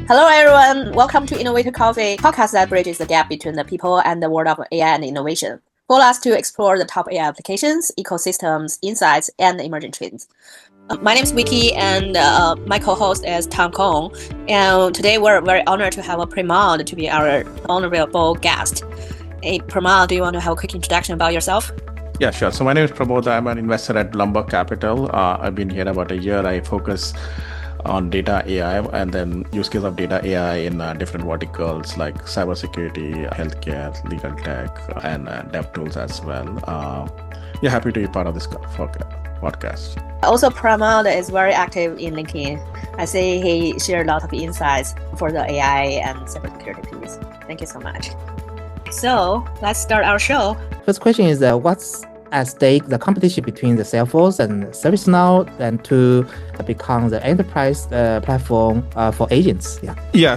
Hello, everyone. Welcome to Innovator Coffee, podcast that bridges the gap between the people and the world of AI and innovation. Follow us to explore the top AI applications, ecosystems, insights, and emerging trends. My name is Wickey, and my co-host is Tom Kong. And today we're very honored to have Pramod to be our honorable guest. Hey, Pramod, do you want to have a quick introduction about yourself? Yeah, sure. So my name is Pramod. I'm an investor at Blumberg Capital. I've been here about a year. I focus on data AI and then use case of data AI in different verticals like cybersecurity, healthcare, legal tech, and dev tools as well. Happy to be part of this podcast. Also, Pramod is very active in LinkedIn. I see he shared a lot of insights for the AI and cybersecurity piece. Thank you so much. So let's start our show. First question is what's at stake the competition between the Salesforce and ServiceNow and to become the enterprise platform for agents?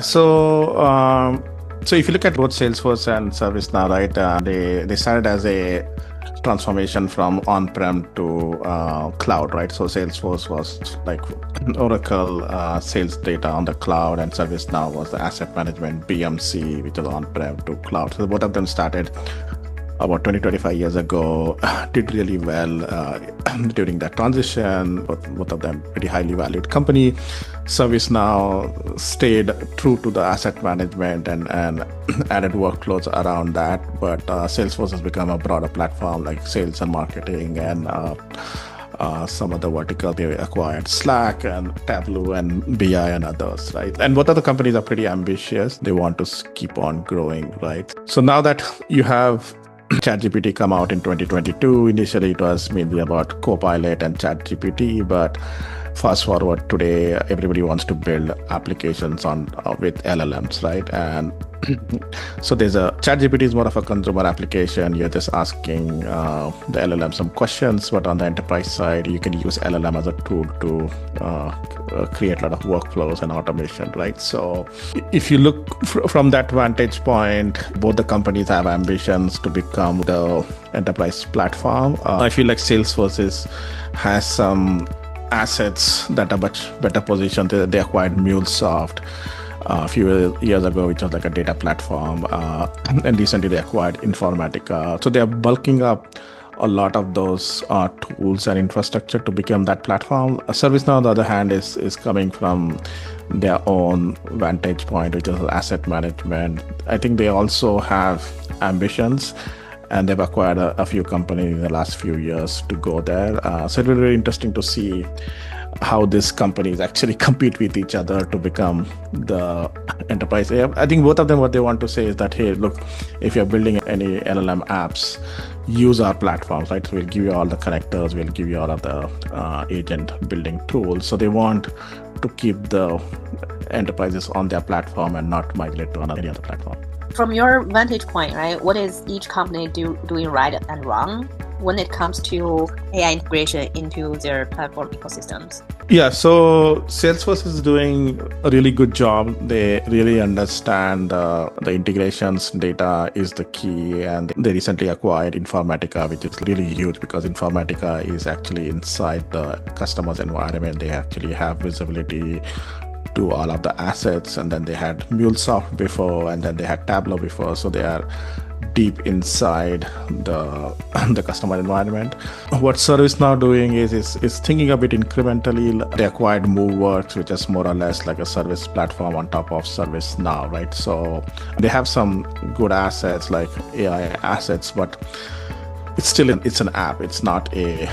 So if you look at both Salesforce and ServiceNow, right, they started as a transformation from on-prem to cloud, right? So Salesforce was like Oracle sales data on the cloud, and ServiceNow was the asset management BMC, which was on-prem to cloud. So both of them started about 25 years ago, did really well during that transition. Both of them pretty highly valued company. ServiceNow stayed true to the asset management and added workloads around that. But Salesforce has become a broader platform like sales and marketing and some other vertical. They acquired Slack and Tableau and BI and others, right? And both of the companies are pretty ambitious. They want to keep on growing, right? So now that you have ChatGPT come out in 2022. Initially, it was mainly about Copilot and ChatGPT, but fast forward today, everybody wants to build applications on with LLMs, right? And so there's a ChatGPT is more of a consumer application. You're just asking the LLM some questions, but on the enterprise side, you can use LLM as a tool to create a lot of workflows and automation, right? So if you look from that vantage point, both the companies have ambitions to become the enterprise platform. I feel like Salesforce has some assets that are much better positioned. They acquired MuleSoft a few years ago, which was like a data platform, and recently they acquired Informatica. So they are bulking up a lot of those tools and infrastructure to become that platform. ServiceNow, on the other hand, is coming from their own vantage point, which is asset management. I think they also have ambitions, and they've acquired a few companies in the last few years to go there. So it will be really interesting to see how these companies actually compete with each other to become the enterprise. I think both of them, what they want to say is that, hey, look, if you're building any LLM apps, use our platforms, right? So we'll give you all the connectors, we'll give you all of the agent building tools. So they want to keep the enterprises on their platform and not migrate to any other platform. From your vantage point, right, what is each company doing right and wrong when it comes to AI integration into their platform ecosystems? Yeah, so Salesforce is doing a really good job. They really understand the integrations. Data is the key, and they recently acquired Informatica, which is really huge because Informatica is actually inside the customer's environment. They actually have visibility to all of the assets, and then they had MuleSoft before, and then they had Tableau before, so they are deep inside the customer environment. What ServiceNow doing is thinking a bit incrementally. They acquired Moveworks, which is more or less like a service platform on top of ServiceNow, right? So they have some good assets like AI assets, but it's an app. It's not a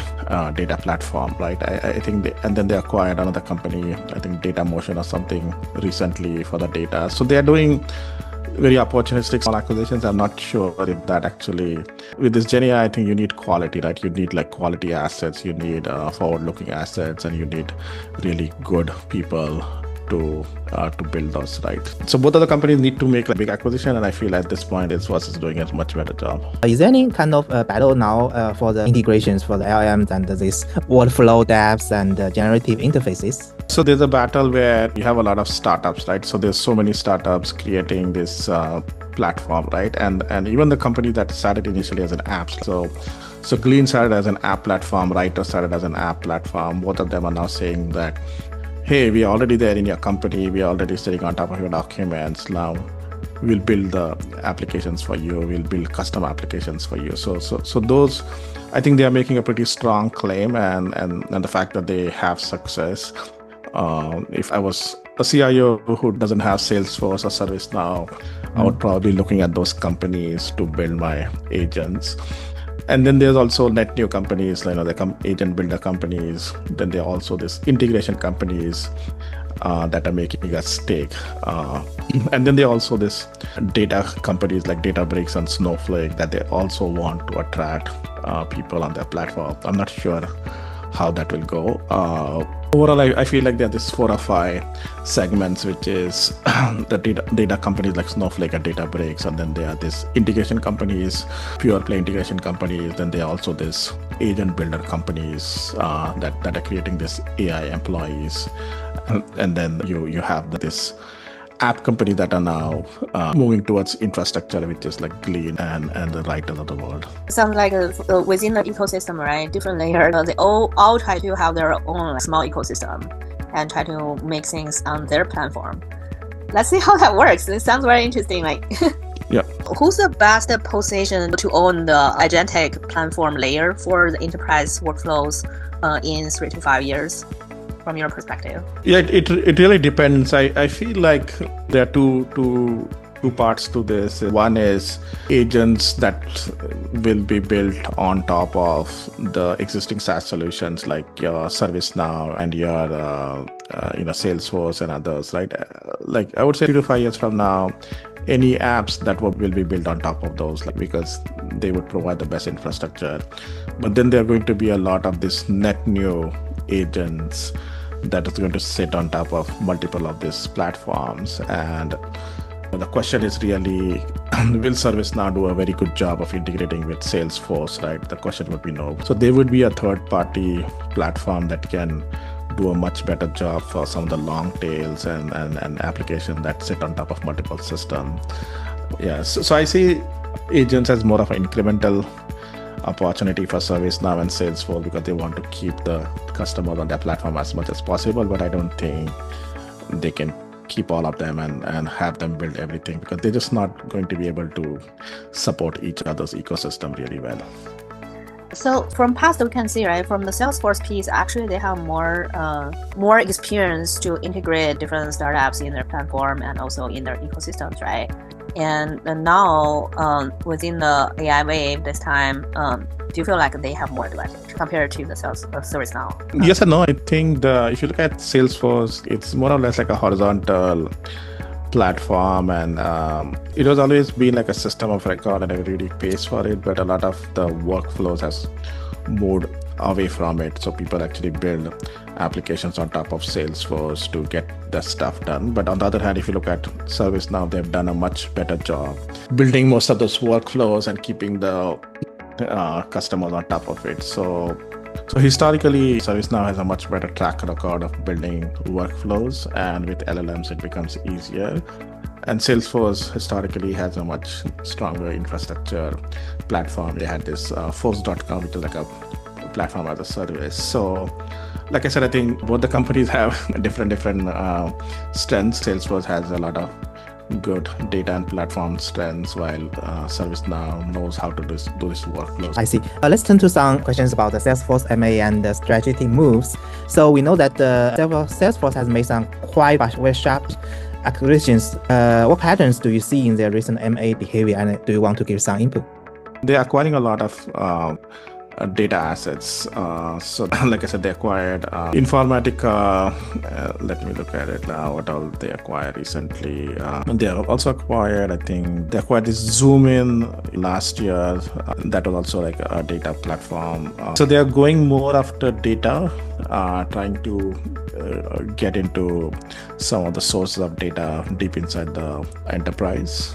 data platform, right? I think and then they acquired another company, I think DataMotion or something recently for the data. So they are doing very opportunistic small acquisitions. I'm not sure if that actually, with this GenAI, I think you need quality, right? You need like quality assets, you need forward-looking assets, and you need really good people to build those, right? So both of the companies need to make a big acquisition, and I feel at this point Salesforce is doing a much better job. Is there any kind of battle now for the integrations for the LLMs and this workflow dApps and generative interfaces? So there's a battle where you have a lot of startups, right? So there's so many startups creating this platform, right? And even the company that started initially as an app. So Glean started as an app platform, Writer started as an app platform. Both of them are now saying that hey, we are already there in your company, we are already sitting on top of your documents. Now we'll build the applications for you, we'll build custom applications for you. So those, I think they are making a pretty strong claim, and the fact that they have success. If I was a CIO who doesn't have Salesforce or ServiceNow, I would probably looking at those companies to build my agents. And then there's also net new companies, the agent builder companies. Then there are also these integration companies that are making a stake. And then there are also this data companies like Databricks and Snowflake that they also want to attract people on their platform. I'm not sure how that will go. Overall, I feel like there are these 4 or 5 segments, which is the data companies like Snowflake and Databricks, and then there are these integration companies, pure play integration companies. Then there are also these agent builder companies that are creating this AI employees, and then you have this app companies that are now moving towards infrastructure, which is like Glean and the Writers of the world. Sounds like within the ecosystem, right? Different layers. They all try to have their own small ecosystem and try to make things on their platform. Let's see how that works. It sounds very interesting. Yeah. Who's the best position to own the agentic platform layer for the enterprise workflows in 3 to 5 years? From your perspective? Yeah, it really depends. I feel like there are two parts to this. One is agents that will be built on top of the existing SaaS solutions like your ServiceNow and your Salesforce and others, right? Like I would say 3 to 5 years from now, any apps that will be built on top of those, because they would provide the best infrastructure. But then there are going to be a lot of this net new agents that is going to sit on top of multiple of these platforms. And the question is really, will ServiceNow do a very good job of integrating with Salesforce, right? The question would be no. So there would be a third-party platform that can do a much better job for some of the long tails and applications that sit on top of multiple systems. Yeah, so I see agents as more of an incremental opportunity for ServiceNow and Salesforce because they want to keep the customers on their platform as much as possible, but I don't think they can keep all of them and have them build everything because they're just not going to be able to support each other's ecosystem really well. So from past we can see, right, from the Salesforce piece, actually they have more experience to integrate different startups in their platform and also in their ecosystems, right? And now within the AI wave this time, do you feel like they have more advantage compared to the ServiceNow? Yes and no. I think if you look at Salesforce, it's more or less like a horizontal platform, and it was always been like a system of record and everybody pays for it, but a lot of the workflows has moved away from it. So people actually build applications on top of Salesforce to get the stuff done. But on the other hand, if you look at ServiceNow, they've done a much better job building most of those workflows and keeping the customers on top of it. So historically, ServiceNow has a much better track record of building workflows, and with LLMs, it becomes easier. And Salesforce historically has a much stronger infrastructure platform. They had this force.com, which is like a platform as a service. So, like I said, I think both the companies have different strengths. Salesforce has a lot of good data and platform strengths, while ServiceNow knows how to do this workflows. I see. Let's turn to some questions about the Salesforce MA and the strategic moves. So we know that Salesforce has made some quite very sharp acquisitions. What patterns do you see in their recent MA behavior, and do you want to give some input? They're acquiring a lot of data assets. So like I said, they acquired Informatica. Let me look at it now. What all they acquired recently? They also acquired, I think they acquired this Zoom in last year. That was also like a data platform. So they are going more after data, trying to get into some of the sources of data deep inside the enterprise.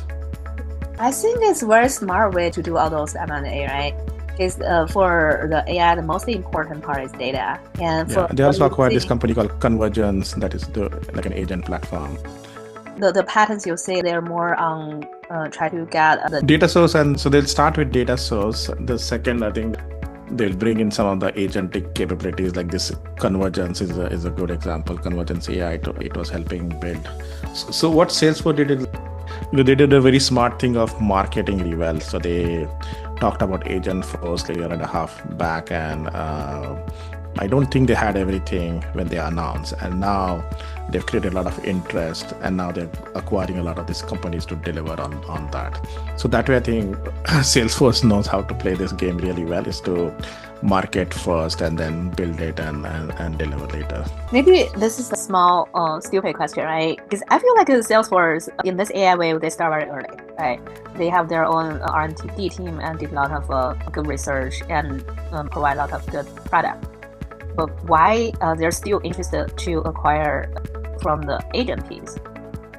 I think it's a very smart way to do all those M&A, right? Is for the AI, the most important part is data. And they also acquired this company called Convergence, that is like an agent platform. The patterns you say, they're more on try to get the data source, and so they'll start with data source. The second, I think, they'll bring in some of the agentic capabilities, like this convergence is a good example. Convergence AI, it was helping build. So what Salesforce did is, they did a very smart thing of marketing really well. So they talked about Agentforce a year and a half back, and I don't think they had everything when they announced, and now they've created a lot of interest, and now they're acquiring a lot of these companies to deliver on that. So that way, I think Salesforce knows how to play this game really well, is to market first and then build it and deliver later. Maybe this is a small, stupid question, right? Because I feel like Salesforce in this AI wave, they start very early, right? They have their own R&D team and did a lot of good research and provide a lot of good product. But why they're still interested to acquire from the agent piece?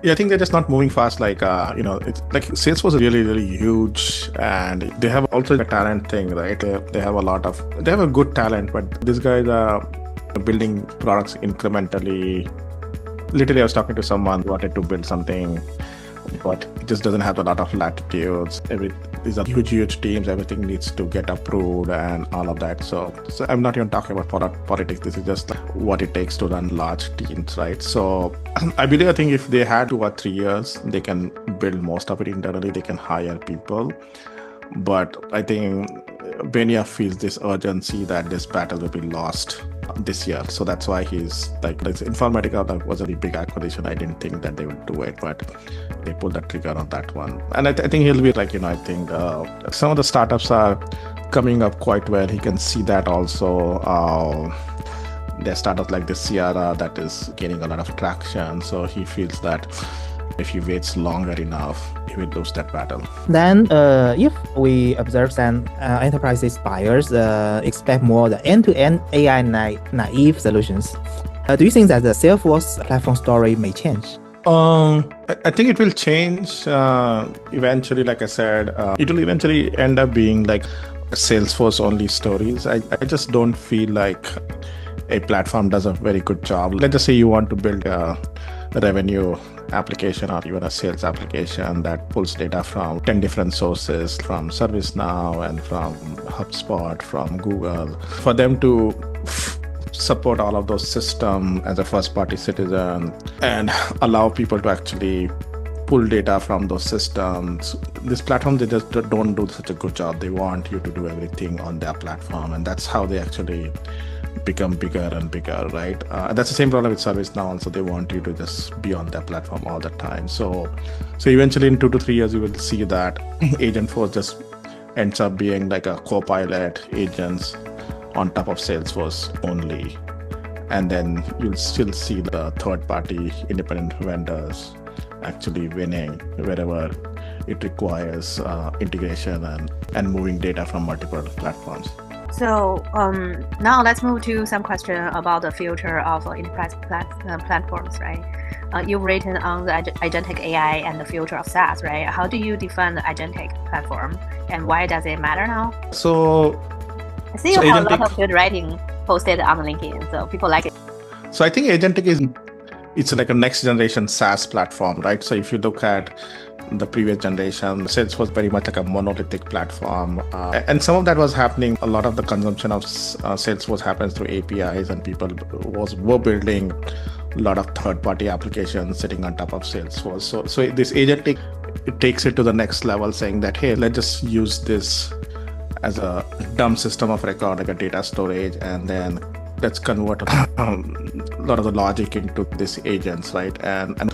Yeah, I think they're just not moving fast. Like, it's like Salesforce is really, really huge, and they have also a talent thing, right? They have a good talent, but these guys are building products incrementally. Literally, I was talking to someone who wanted to build something, but it just doesn't have a lot of latitudes. These are huge teams. Everything needs to get approved and all of that. So I'm not even talking about politics. This is just what it takes to run large teams, right? So I think if they had 2 or 3 years, they can build most of it internally. They can hire people. But I think Benia feels this urgency that this battle will be lost this year. So that's why he's like, Informatica was a really big acquisition. I didn't think that they would do it, but they pulled the trigger on that one. And I think he'll be like, I think some of the startups are coming up quite well. He can see that also. There's startups like the Sierra that is gaining a lot of traction. So he feels that if he waits longer enough, he will lose that battle. Then, if we observe some enterprises buyers expect more the end-to-end AI naive solutions, do you think that the Salesforce platform story may change? I think it will change eventually. Like I said, it will eventually end up being like Salesforce only stories. I just don't feel like a platform does a very good job. Let's just say you want to build a revenue application or even a sales application that pulls data from 10 different sources, from ServiceNow and from HubSpot, from Google. For them to support all of those systems as a first-party citizen and allow people to actually pull data from those systems, this platform, they just don't do such a good job. They want you to do everything on their platform, and that's how they actually become bigger and bigger, right? That's the same problem with ServiceNow also. They want you to just be on their platform all the time. So eventually in 2 to 3 years, you will see that Agentforce just ends up being like a co-pilot agents on top of Salesforce only. And then you'll still see the third-party independent vendors actually winning wherever it requires integration and moving data from multiple platforms. So now let's move to some question about the future of enterprise platforms, right? You've written on the agentic AI and the future of SaaS, right? How do you define the agentic platform, and why does it matter now? So I see you have a lot of good writing posted on LinkedIn, so people like it. So I think agentic it's like a next generation SaaS platform, right? So if you look at the previous generation, Salesforce was very much like a monolithic platform. And some of that was happening. A lot of the consumption of Salesforce happens through APIs, and people were building a lot of third-party applications sitting on top of Salesforce. So this agentic, it takes it to the next level, saying that, hey, let's just use this as a dumb system of record, like a data storage, and then let's convert a lot of the logic into these agents, right? And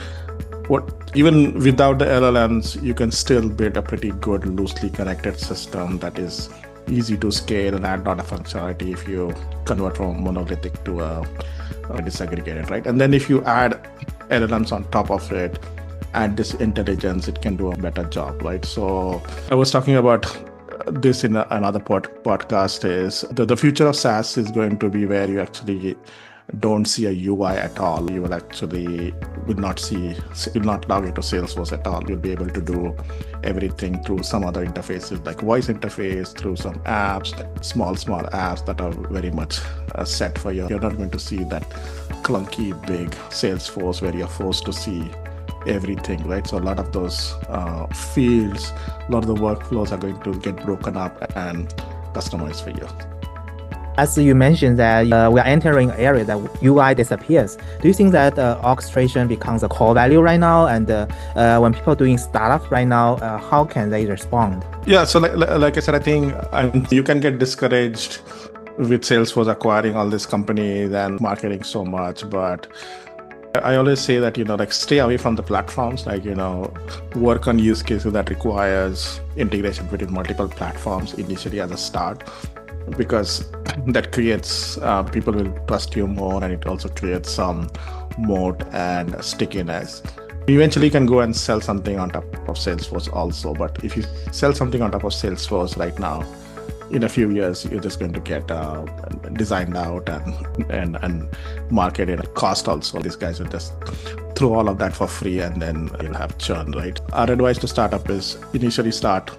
even without the LLMs, you can still build a pretty good loosely connected system that is easy to scale and add a lot of functionality if you convert from monolithic to a disaggregated, right? And then if you add LLMs on top of it, add this intelligence, it can do a better job, right? So I was talking about this in another podcast is the future of SaaS is going to be where you actually don't see a UI at all. You will actually will not log into Salesforce at all. You'll be able to do everything through some other interfaces like voice interface, through some apps, small apps that are very much set for you. You're not going to see that clunky big Salesforce where you're forced to see everything, right? So a lot of those fields, a lot of the workflows are going to get broken up and customized for you. As you mentioned that we are entering an area that UI disappears. Do you think that orchestration becomes a core value right now? And when people are doing startups right now, how can they respond? Yeah, so like I said, I think you can get discouraged with Salesforce acquiring all these companies and marketing so much, but I always say that, like stay away from the platforms, like, work on use cases that requires integration between multiple platforms initially as a start, because that creates, people will trust you more, and it also creates some moat and stickiness. Eventually you can go and sell something on top of Salesforce also, but if you sell something on top of Salesforce right now, in a few years, you're just going to get designed out and marketed. Cost also. These guys will just throw all of that for free, and then you'll have churn, right? Our advice to startup is initially start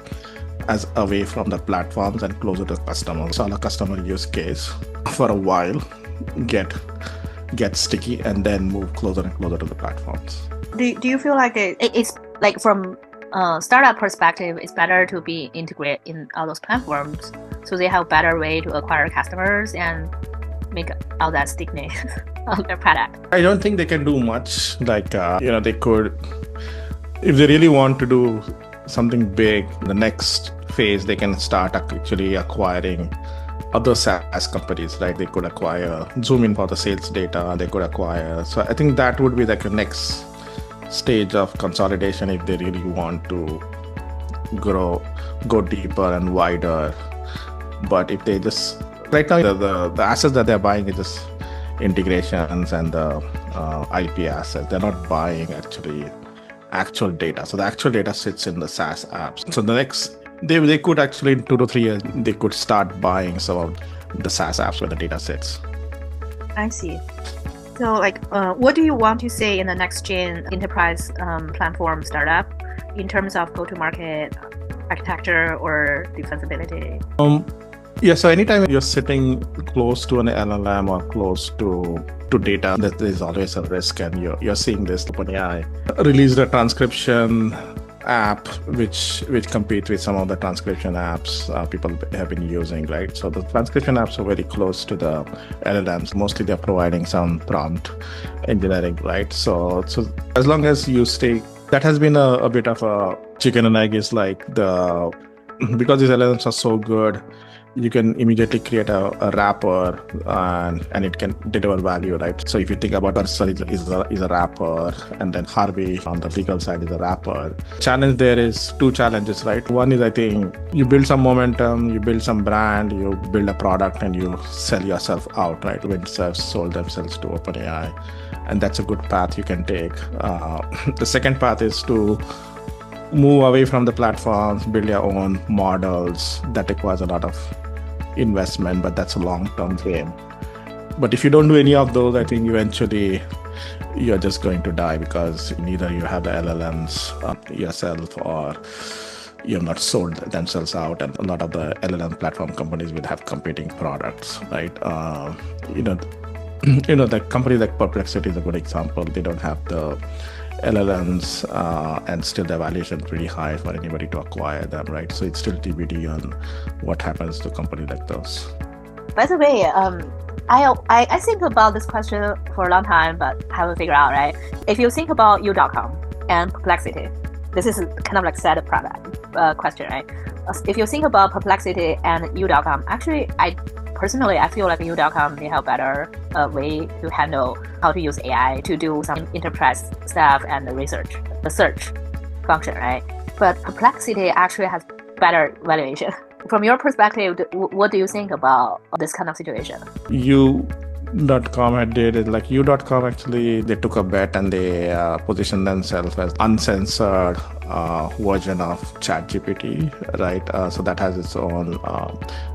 as away from the platforms and closer to the customer. Solve a customer use case for a while, get sticky, and then move closer and closer to the platforms. Do you feel like it's like from startup perspective, it's better to be integrated in all those platforms, so they have a better way to acquire customers and make all that stickiness of their product? I don't think they can do much. Like, they could, if they really want to do something big, the next phase, they can start actually acquiring other SaaS companies, right? They could acquire Zoom in for the sales data, they could acquire. So I think that would be like a next stage of consolidation if they really want to go deeper and wider. But if they just, right now the assets that they're buying is just integrations and the IP assets. They're not buying actual data. So the actual data sits in the SaaS apps. So the next, they could actually in 2 to 3 years, they could start buying some of the SaaS apps where the data sits. I see. So like, what do you want to say in the next gen enterprise platform startup in terms of go-to-market architecture or defensibility? Yeah, so anytime you're sitting close to an LLM or close to data, there's always a risk, and you're seeing this. OpenAI released a transcription app which competes with some of the transcription apps people have been using, right? So the transcription apps are very close to the LLMs. Mostly they're providing some prompt engineering, right? So as long as you stay, that has been a bit of a chicken and egg, is like because these LLMs are so good, you can immediately create a wrapper and it can deliver value, right? So if you think about Ursula is a wrapper, and then Harvey on the legal side is a wrapper. Challenge there is 2 challenges, right? One is, I think, you build some momentum, you build some brand, you build a product, and you sell yourself out, right? Windsurf sold themselves to OpenAI, and that's a good path you can take. The second path is to move away from the platforms, build your own models. That requires a lot of investment, but that's a long-term game. But if you don't do any of those, I think eventually you're just going to die, because neither you have the LLMs yourself, or you have not sold themselves out, and a lot of the LLM platform companies will have competing products, right? The company like Perplexity is a good example. They don't have the LLMs, and still the valuation is pretty high for anybody to acquire them, right? So it's still TBD on what happens to a company like those. By the way, I think about this question for a long time, but haven't figured out, right? If you think about U.com and Perplexity, this is kind of like sad product question, right? If you think about Perplexity and U.com, actually, I feel like U.com, they have better way to handle how to use AI to do some enterprise stuff and the search function, right? But Perplexity actually has better valuation. From your perspective, what do you think about this kind of situation? U.com had did it like U.com actually, they took a bet and they positioned themselves as uncensored version of ChatGPT, right? So that has its own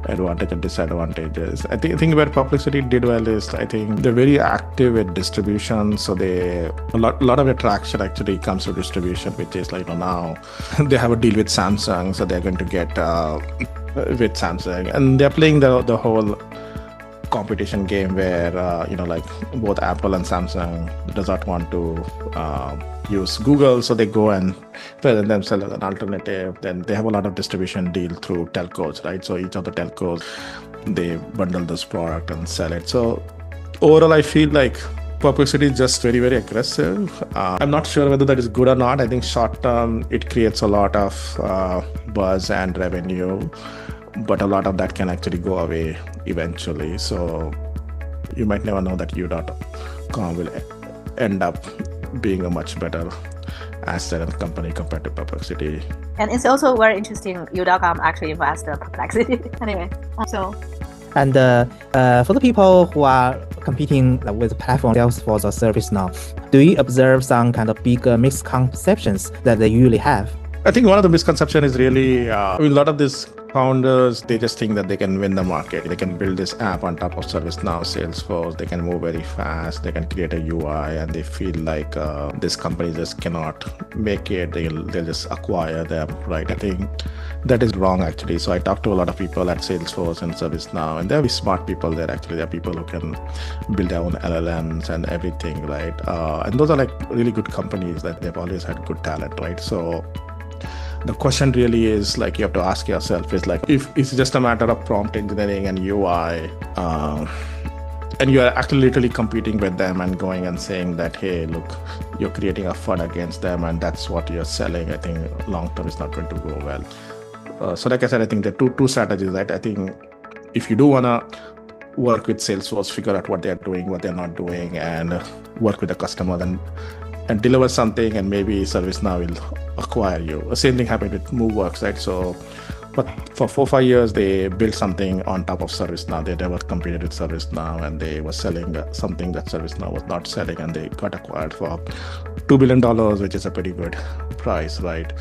advantage and disadvantages. I think where Perplexity did well is, I think they're very active with distribution. So a lot of attraction actually comes to distribution, which is like, now they have a deal with Samsung, so they're going to get with Samsung, and they're playing the whole competition game where like both Apple and Samsung does not want to use Google, so they go and present themselves as an alternative. Then they have a lot of distribution deal through telcos, right? So each of the telcos they bundle this product and sell it. So overall, I feel like Perplexity is just very, very aggressive. I'm not sure whether that is good or not. I think short term, it creates a lot of buzz and revenue, but a lot of that can actually go away eventually. So you might never know that U.com will end up being a much better asset and company compared to Perplexity. And it's also very interesting, U.com actually invests in Perplexity. Anyway, so. And for the people who are competing with platform Salesforce or ServiceNow, do you observe some kind of bigger misconceptions that they usually have? I think one of the misconceptions is really, a lot of these founders, they just think that they can win the market. They can build this app on top of ServiceNow, Salesforce. They can move very fast. They can create a UI, and they feel like this company just cannot make it. They'll just acquire them, right? I think that is wrong, actually. So I talked to a lot of people at Salesforce and ServiceNow, and they're very smart people there, actually. They're people who can build their own LLMs and everything, right? And those are like really good companies that they've always had good talent, right? So the question really is like, you have to ask yourself is like, if it's just a matter of prompt engineering and UI, and you are actually literally competing with them and going and saying that, hey, look, you're creating a fund against them and that's what you're selling, I think long term is not going to go well. So like I said, I think there are two strategies, right? I think if you do want to work with Salesforce, figure out what they're doing, what they're not doing, and work with the customer and deliver something, and maybe ServiceNow will acquire you. The same thing happened with MoveWorks, right? So, but for 4 or 5 years, they built something on top of ServiceNow. They never competed with ServiceNow, and they were selling something that ServiceNow was not selling, and they got acquired for $2 billion, which is a pretty good price, right?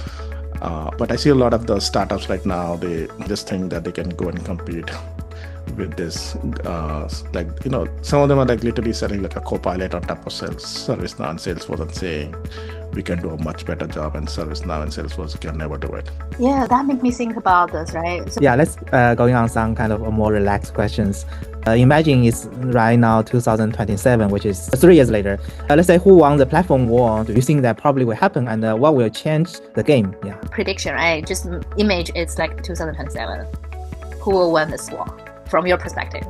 But I see a lot of the startups right now, they just think that they can go and compete with this, some of them are like literally selling like a Copilot on top of ServiceNow and Salesforce and saying we can do a much better job, and ServiceNow and Salesforce can never do it. Yeah, that makes me think about this, right? So yeah, let's going on some kind of more relaxed questions. Imagine it's right now 2027, which is 3 years later. Let's say who won the platform war? Do you think that probably will happen, and what will change the game? Yeah. Prediction, right? Just image it's like 2027. Who will win this war from your perspective?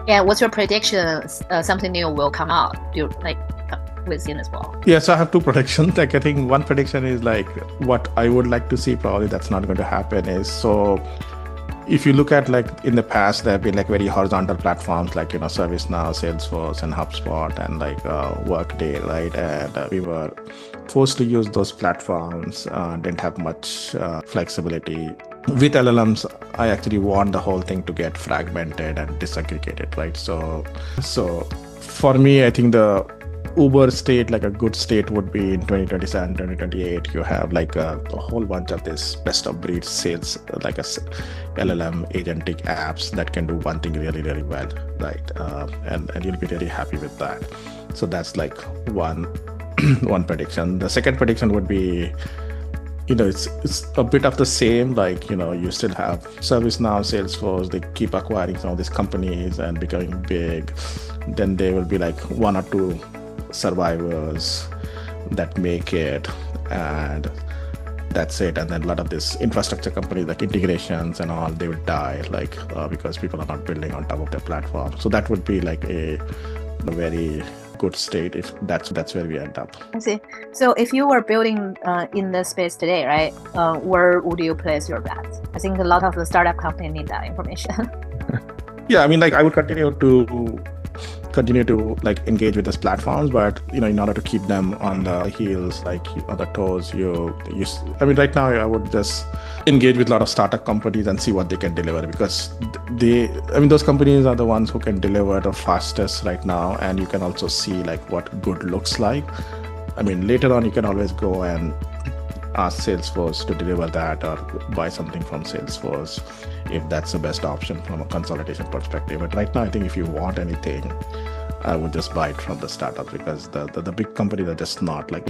And what's your prediction? Something new will come out within as well. Yeah, so I have two predictions. Like I think one prediction is like what I would like to see, probably that's not going to happen, is so if you look at like in the past, there have been like very horizontal platforms like, ServiceNow, Salesforce, and HubSpot, and like Workday, right? And we were forced to use those platforms, didn't have much flexibility. With LLMs, I actually want the whole thing to get fragmented and disaggregated, right? So for me, I think the Uber state, like a good state would be in 2027, 2028, you have like a whole bunch of this best of breed sales, like a LLM agentic apps that can do one thing really, really well, right? And you'll be really happy with that. So that's like one prediction. The second prediction would be, it's a bit of the same, like, you still have ServiceNow, Salesforce, they keep acquiring some of these companies and becoming big. Then there will be like one or two survivors that make it, and that's it. And then a lot of this infrastructure companies like integrations and all, they would die, like because people are not building on top of their platform. So that would be like a very good state if that's where we end up. I see. So if you were building in this space today, right, where would you place your bets? I think a lot of the startup companies need that information. Yeah, I mean, like I would continue to like engage with these platforms, but in order to keep them on the heels, like on the toes, right now I would just engage with a lot of startup companies and see what they can deliver, because those companies are the ones who can deliver the fastest right now, and you can also see like what good looks like. I mean, later on you can always go and ask Salesforce to deliver that, or buy something from Salesforce if that's the best option from a consolidation perspective. But right now, I think if you want anything, I would just buy it from the startup, because the big companies are just not like,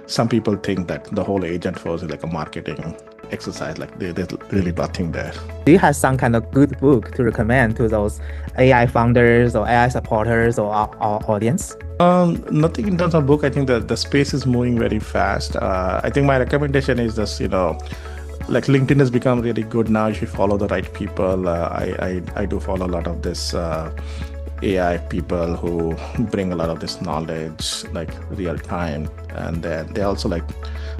some people think that the whole agent force is like a marketing exercise, like there's really nothing there. Do you have some kind of good book to recommend to those AI founders or AI supporters or our audience? Nothing in terms of book. I think the space is moving very fast. I think my recommendation is just, like LinkedIn has become really good now if you follow the right people. I do follow a lot of this AI people who bring a lot of this knowledge like real time, and then they also like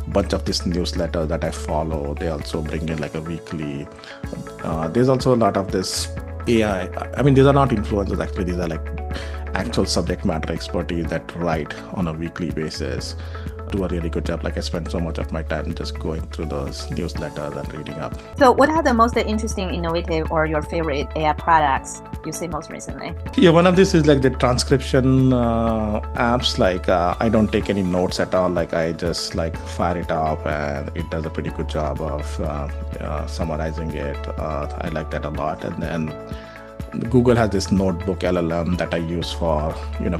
a bunch of this newsletter that I follow. They also bring in like a weekly. There's also a lot of this AI. I mean, these are not influencers actually. These are like actual subject matter expertise that write on a weekly basis. Do a really good job. Like I spend so much of my time just going through those newsletters and reading up. So what are the most interesting, innovative, or your favorite AI products you see most recently? Yeah, one of this is like the transcription apps. Like I don't take any notes at all. Like I just like fire it up and it does a pretty good job of summarizing it. I like that a lot. And then Google has this notebook LLM that I use for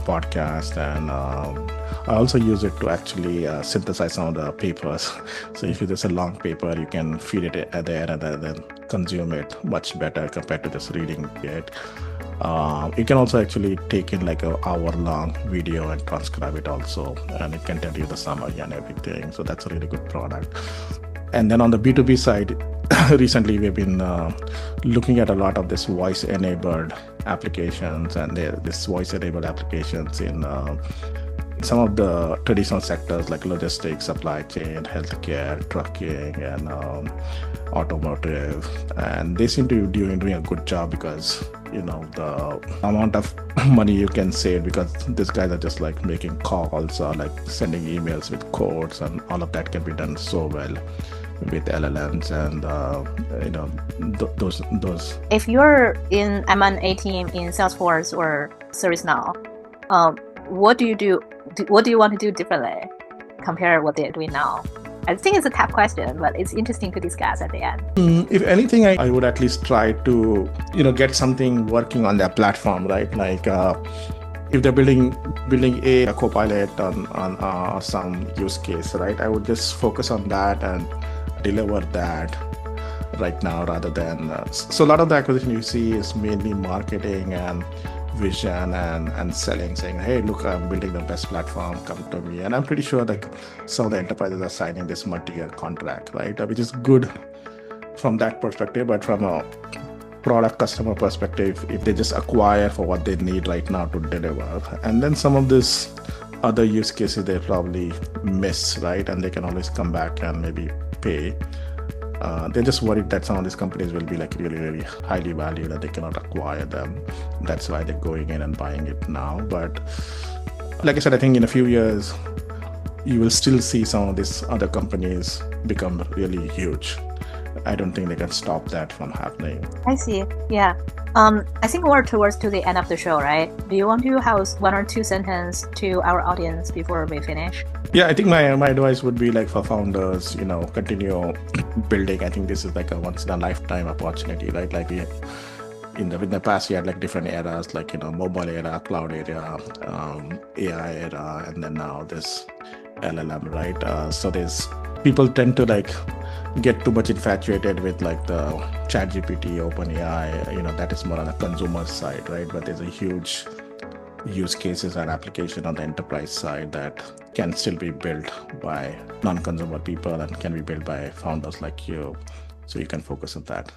podcast, and I also use it to actually synthesize some of the papers. So if it's a long paper, you can feed it there and then consume it much better compared to just reading it. You can also actually take in like an hour-long video and transcribe it also, and it can tell you the summary and everything. So that's a really good product. And then on the B2B side, recently we've been looking at a lot of this voice-enabled applications, and this voice-enabled applications in some of the traditional sectors like logistics, supply chain, healthcare, trucking, and automotive. And they seem to be doing a good job because the amount of money you can save, because these guys are just like making calls or like sending emails with codes, and all of that can be done so well with LLMs and those. If you're in M&A team in Salesforce or ServiceNow, what do you do? What do you want to do differently compared to what they're doing now? I think it's a tough question, but it's interesting to discuss at the end. If anything, I would at least try to get something working on their platform, right? Like if they're building a Copilot on some use case, right? I would just focus on that and deliver that right now rather than so a lot of the acquisition you see is mainly marketing and vision and selling, saying, hey, look, I'm building the best platform, come to me. And I'm pretty sure like some of the enterprises are signing this multi-year contract, right? Which is good from that perspective, but from a product customer perspective, if they just acquire for what they need right now to deliver, and then some of this other use cases they probably miss, right? And they can always come back and maybe pay. They're just worried that some of these companies will be like really, really highly valued that they cannot acquire them. That's why they're going in and buying it now. But like I said, I think in a few years, you will still see some of these other companies become really huge. I don't think they can stop that from happening. I see. Yeah. I think we're towards to the end of the show, right? Do you want to have one or two sentences to our audience before we finish? Yeah, I think my advice would be like for founders, continue building. I think this is like a once in a lifetime opportunity, right? Like in the past, we had like different eras, like, mobile era, cloud era, AI era, and then now this LLM, right? So there's people tend to like get too much infatuated with like the ChatGPT, OpenAI, that is more on the consumer side, right? But there's a huge use cases and application on the enterprise side that can still be built by non-consumer people and can be built by founders like you. So you can focus on that.